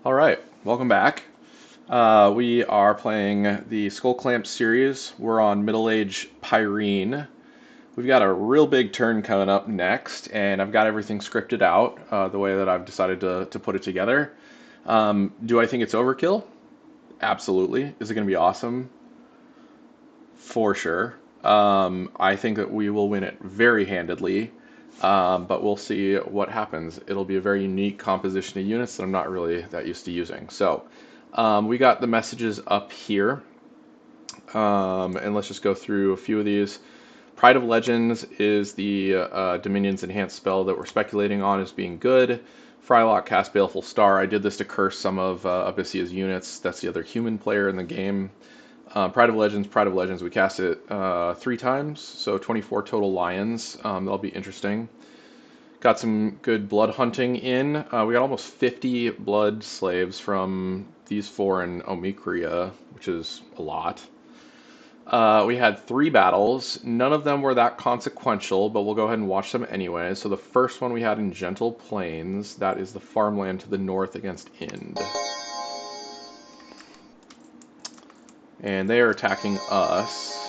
All right, welcome back. We are playing the Skullclamp series. We're on Middle Age Pyrene. We've got a real big turn coming up next, and I've got everything scripted out the way that I've decided to put it together. Do I think it's overkill? Absolutely. Is it going to be awesome? For sure. I think that we will win it very handedly, but we'll see what happens. It'll be a very unique composition of units that I'm not really that used to using. So we got the messages up here, and let's just go through a few of these. Pride of Legends is the Dominion's enhanced spell that we're speculating on as being good. Frylock cast Baleful Star. I did this to curse some of Abyssia's units. That's the other human player in the game. Pride of Legends, Pride of Legends. We cast it 3 times, so 24 total lions. That'll be interesting. Got some good blood hunting in. We got almost 50 blood slaves from these 4 in Omikria, which is a lot. We had 3 battles. None of them were that consequential, but we'll go ahead and watch them anyway. So the first one we had in Gentle Plains, that is the farmland to the north against Ind. And they are attacking us.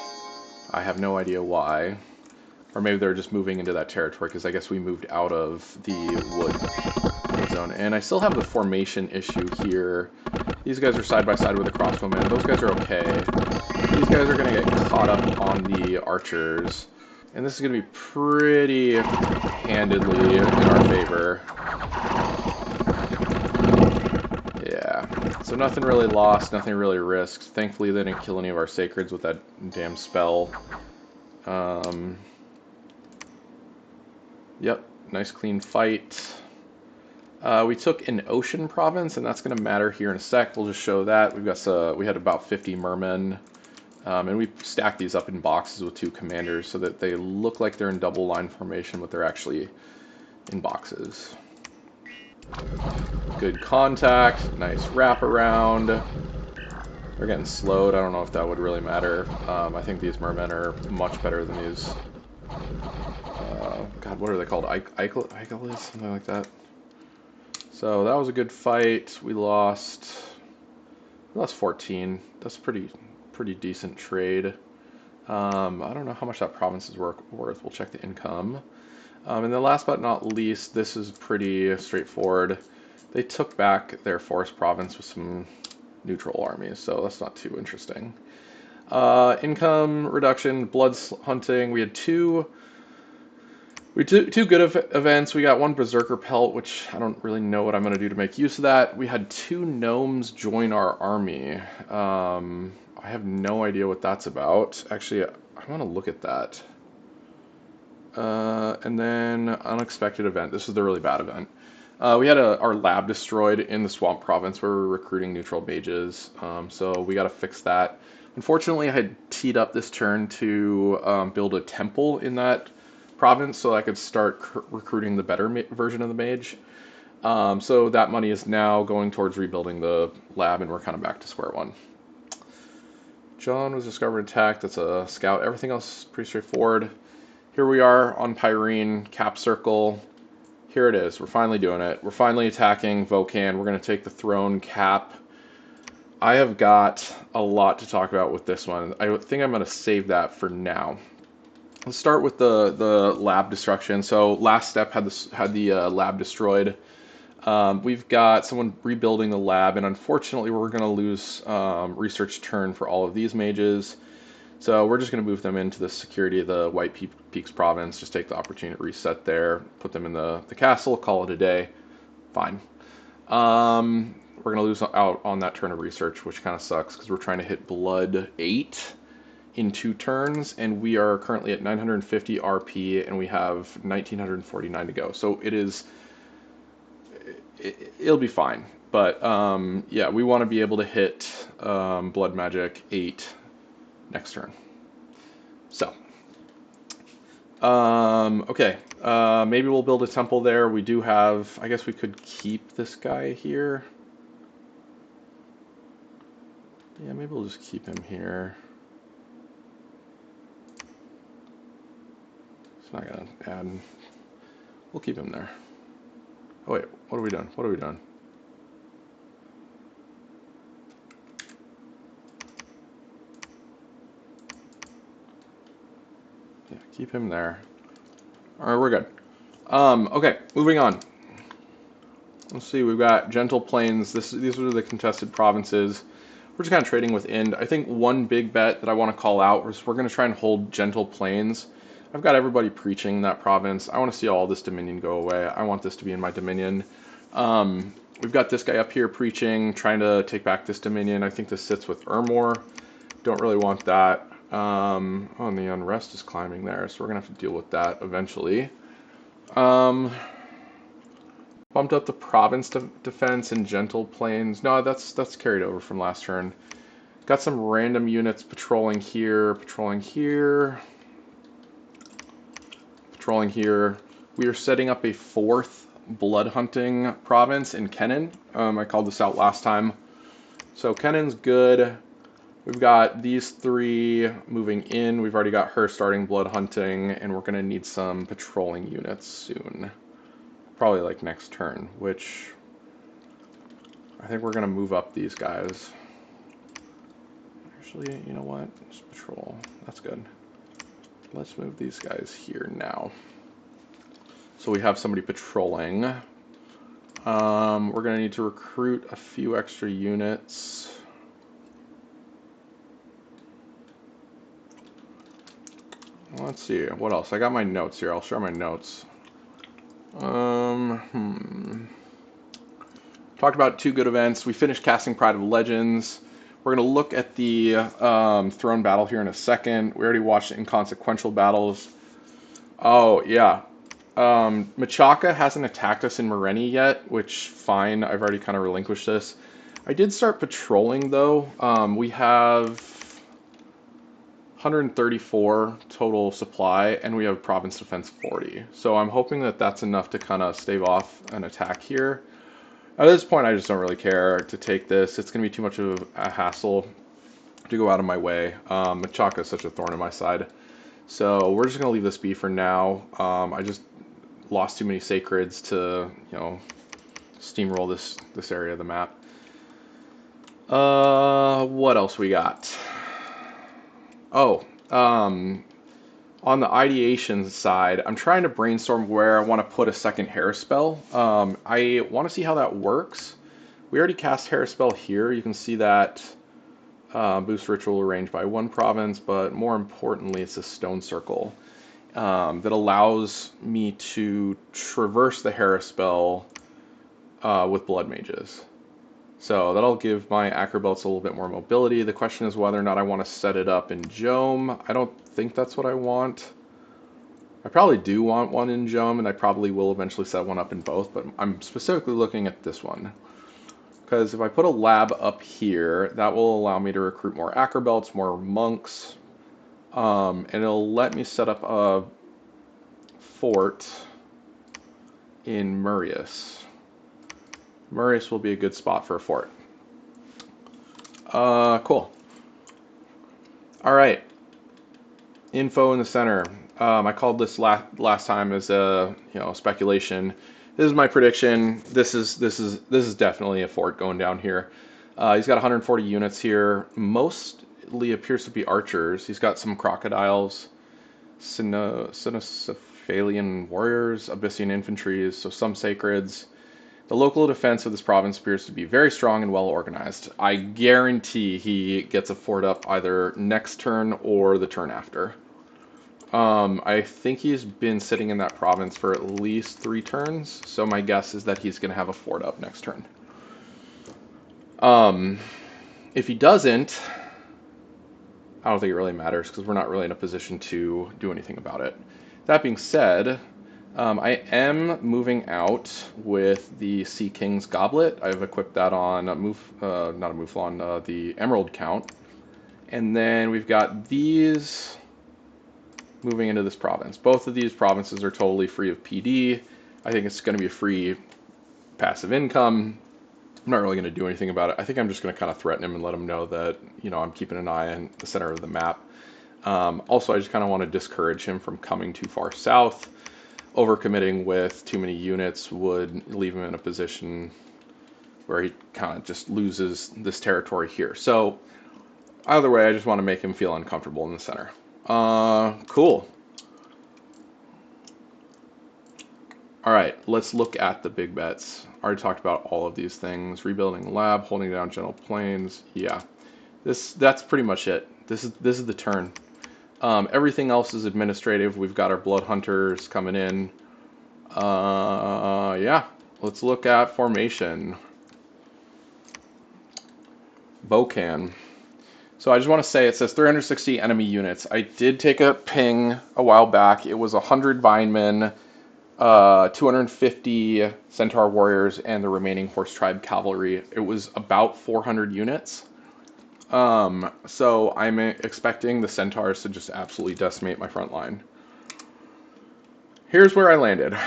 I have no idea why. Or maybe they're just moving into that territory, because I guess we moved out of the wood zone. And I still have the formation issue here. These guys are side by side with the crossbowmen. Those guys are okay. These guys are going to get caught up on the archers. And this is going to be pretty handedly in our favor. Yeah. So nothing really lost, nothing really risked. Thankfully they didn't kill any of our sacreds with that damn spell. Yep, nice clean fight. We took an ocean province, and that's going to matter here in a sec. We'll just show that. We had about 50 mermen, and we stacked these up in boxes with 2 commanders so that they look like they're in double line formation, but they're actually in boxes. Good contact, nice wraparound. They're getting slowed. I don't know if that would really matter. I think these mermen are much better than these. God, what are they called? Eichelis? Something like that. So that was a good fight. We lost 14. That's pretty decent trade. I don't know how much that province is worth. We'll check the income. And then last but not least, this is pretty straightforward. They took back their forest province with some neutral armies, so that's not too interesting. Income reduction, blood hunting. We had two good events. We got 1 Berserker Pelt, which I don't really know what I'm going to do to make use of that. We had 2 gnomes join our army. I have no idea what that's about. Actually, I want to look at that. And then unexpected event. This is the really bad event. We had our lab destroyed in the Swamp Province where we were recruiting neutral mages. So we got to fix that. Unfortunately, I had teed up this turn to build a temple in that province so I could start recruiting the better version of the mage. So that money is now going towards rebuilding the lab, and we're kind of back to square one. John was discovered attacked. That's a scout. Everything else is pretty straightforward. Here we are on Pyrene, cap circle. Here it is. We're finally doing it. We're finally attacking Vokan. We're going to take the throne cap. I have got a lot to talk about with this one. I think I'm going to save that for now. Let's start with the lab destruction. So last step had the lab destroyed. We've got someone rebuilding the lab, and unfortunately we're going to lose research turn for all of these mages. So we're just going to move them into the security of the White Peaks province, just take the opportunity to reset there, put them in the castle, call it a day. Fine. We're going to lose out on that turn of research, which kind of sucks because we're trying to hit blood 8 in 2 turns, and we are currently at 950 RP, and we have 1949 to go. So it'll be fine. But yeah, we want to be able to hit blood magic 8 next turn. So, okay, maybe we'll build a temple there. We do have, I guess we could keep this guy here. Yeah, maybe we'll just keep him here. It's not gonna add. We'll keep him there. Oh wait, what are we doing? What are we doing? Yeah, keep him there. All right, we're good. Okay, moving on. Let's see, we've got Gentle Plains. These are the contested provinces. We're just kind of trading with Ind. I think one big bet that I want to call out is we're going to try and hold Gentle Plains. I've got everybody preaching that province. I want to see all this Dominion go away. I want this to be in my Dominion. We've got this guy up here preaching, trying to take back this Dominion. I think this sits with Ermor. Don't really want that. And the unrest is climbing there, so we're going to have to deal with that eventually. Bumped up the province defense in Gentle Plains. No, that's carried over from last turn. Got some random units patrolling here, patrolling here, patrolling here. We are setting up a 4th blood hunting province in Kennen. I called this out last time. So Kennen's good. We've got these 3 moving in. We've already got her starting blood hunting, and we're going to need some patrolling units soon. Probably like next turn, which I think we're going to move up these guys. Actually, you know what? Just patrol. That's good. Let's move these guys here now. So we have somebody patrolling. We're going to need to recruit a few extra units. Let's see, what else? I got my notes here. I'll share my notes. Talked about 2 good events. We finished casting Pride of Legends. We're going to look at the throne battle here in a second. We already watched inconsequential battles. Oh, yeah. Machaca hasn't attacked us in Moreni yet, which, fine. I've already kind of relinquished this. I did start patrolling, though. We have 134 total supply, and we have province defense 40. So I'm hoping that that's enough to kind of stave off an attack here. At this point, I just don't really care to take this. It's going to be too much of a hassle to go out of my way. Machaca is such a thorn in my side. So we're just going to leave this be for now. I just lost too many sacreds to, steamroll this area of the map. What else we got? Oh, on the ideation side, I'm trying to brainstorm where I want to put a second Hair spell. I want to see how that works. We already cast Hair spell here. You can see that boost ritual range by 1 province, but more importantly, it's a stone circle that allows me to traverse the Hair spell with blood mages. So that'll give my acrobelts a little bit more mobility. The question is whether or not I want to set it up in Jome. I don't think that's what I want. I probably do want one in Jome, and I probably will eventually set one up in both, but I'm specifically looking at this one. Because if I put a lab up here, that will allow me to recruit more acrobelts, more monks, and it'll let me set up a fort in Murius. Murius will be a good spot for a fort. Cool. All right. Info in the center. I called this last time as a speculation. This is my prediction. This is definitely a fort going down here. He's got 140 units here. Mostly appears to be archers. He's got some crocodiles, Cynocephalian warriors, Abyssian infantry, so some sacreds. The local defense of this province appears to be very strong and well organized. I guarantee he gets a fort up either next turn or the turn after. I think he's been sitting in that province for at least 3 turns, so my guess is that he's going to have a fort up next turn. If he doesn't, I don't think it really matters because we're not really in a position to do anything about it. That being said, I am moving out with the Sea King's Goblet. I've equipped that on the Emerald Count. And then we've got these moving into this province. Both of these provinces are totally free of PD. I think it's going to be a free passive income. I'm not really going to do anything about it. I think I'm just going to kind of threaten him and let him know that, I'm keeping an eye on the center of the map. Also, I just kind of want to discourage him from coming too far south. Overcommitting with too many units would leave him in a position where he kind of just loses this territory here. So either way, I just want to make him feel uncomfortable in the center. Cool. All right, let's look at the big bets. Already talked about all of these things. Rebuilding the lab, holding down general planes. Yeah, that's pretty much it. This is the turn. Everything else is administrative. We've got our blood hunters coming in. Yeah, let's look at formation. Bocan. So I just want to say it says 360 enemy units. I did take a ping a while back. It was 100 Vinemen, 250 Centaur warriors, and the remaining Horse Tribe cavalry. It was about 400 units. So I'm expecting the Centaurs to just absolutely decimate my front line. Here's where I landed.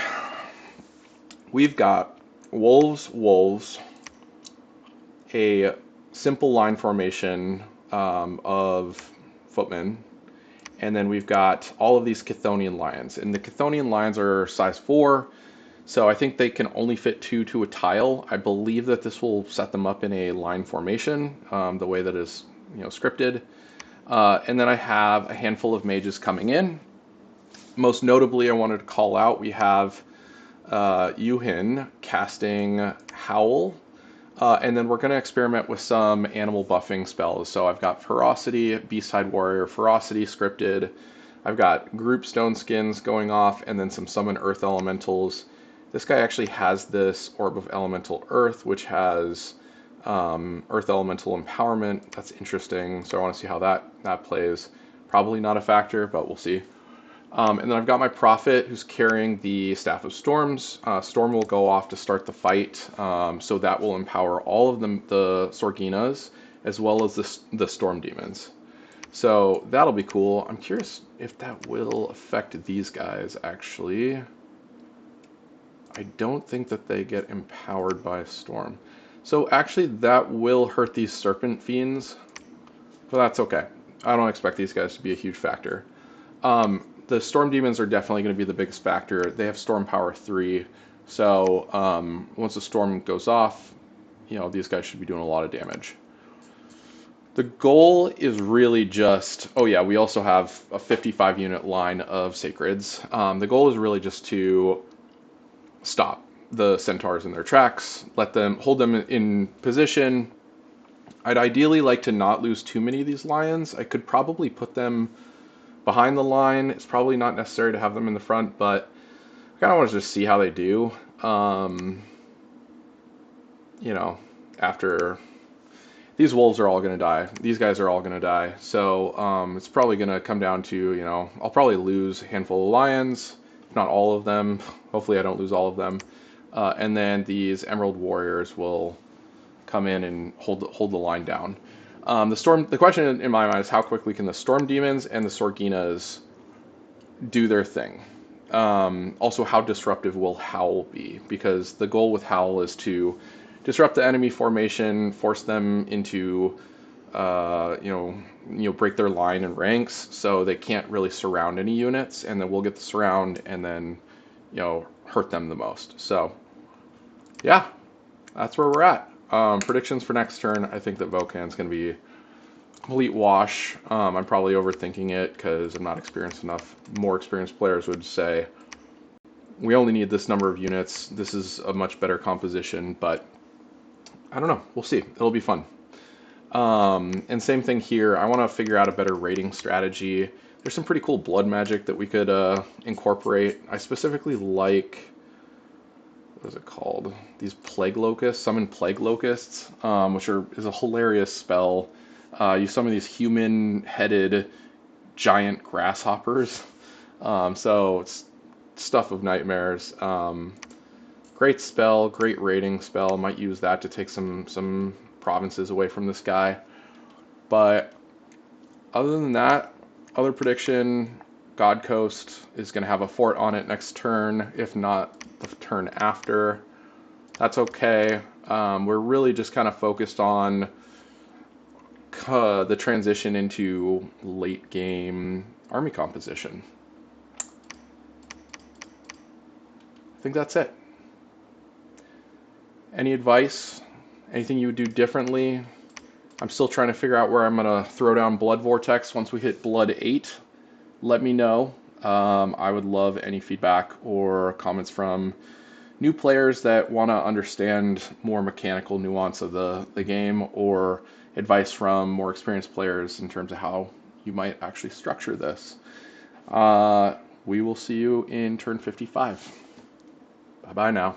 We've got wolves, a simple line formation of footmen, and then we've got all of these Chthonian lions. And the Chthonian lions are size 4, so I think they can only fit 2 to a tile. I believe that this will set them up in a line formation, the way that is scripted. And then I have a handful of mages coming in. Most notably, I wanted to call out, we have Yuhin casting Howl. And then we're going to experiment with some animal buffing spells. So I've got Ferocity, Beastside Warrior, Ferocity scripted. I've got Group Stone Skins going off, and then some Summon Earth Elementals. This guy actually has this Orb of Elemental Earth, which has Earth Elemental Empowerment. That's interesting. So I want to see how that plays. Probably not a factor, but we'll see. And then I've got my Prophet who's carrying the Staff of Storms. Storm will go off to start the fight, so that will empower all of the Sorginas as well as the Storm Demons. So that'll be cool. I'm curious if that will affect these guys, actually. I don't think that they get empowered by Storm. So actually that will hurt these Serpent Fiends, but that's okay. I don't expect these guys to be a huge factor. The Storm Demons are definitely going to be the biggest factor. They have Storm Power 3, so once the Storm goes off, these guys should be doing a lot of damage. The goal is really just, oh yeah, we also have a 55 unit line of Sacreds. The goal is really just to stop the Centaurs in their tracks, hold them in position. I'd ideally like to not lose too many of these lions. I could probably put them behind the line. It's probably not necessary to have them in the front, but I kind of want to just see how they do. After these wolves are all going to die. These guys are all going to die. So it's probably going to come down to, I'll probably lose a handful of lions, if not all of them. Hopefully I don't lose all of them. And then these Emerald Warriors will come in and hold the line down. The question in my mind is how quickly can the Storm Demons and the Sorginas do their thing? Also, how disruptive will Howl be? Because the goal with Howl is to disrupt the enemy formation, force them into, break their line and ranks, so they can't really surround any units, and then we'll get the surround and then, hurt them the most. So, yeah, that's where we're at. Predictions for next turn, I think that Vocan's going to be a complete wash. I'm probably overthinking it because I'm not experienced enough. More experienced players would say, we only need this number of units. This is a much better composition, but I don't know. We'll see. It'll be fun. And same thing here. I want to figure out a better raiding strategy. There's some pretty cool blood magic that we could incorporate. I specifically like, what is it called? These plague locusts, summon plague locusts, which is a hilarious spell. You summon these human-headed giant grasshoppers. So it's stuff of nightmares. Great spell, great raiding spell. Might use that to take some provinces away from this guy. But other than that, other prediction, God Coast is going to have a fort on it next turn, if not the turn after. That's okay. We're really just kind of focused on the transition into late game army composition. I think that's it. Any advice? Anything you would do differently? I'm still trying to figure out where I'm going to throw down Blood Vortex once we hit Blood 8. Let me know. I would love any feedback or comments from new players that want to understand more mechanical nuance of the game, or advice from more experienced players in terms of how you might actually structure this. Uh, we will see you in turn 55. Bye bye now.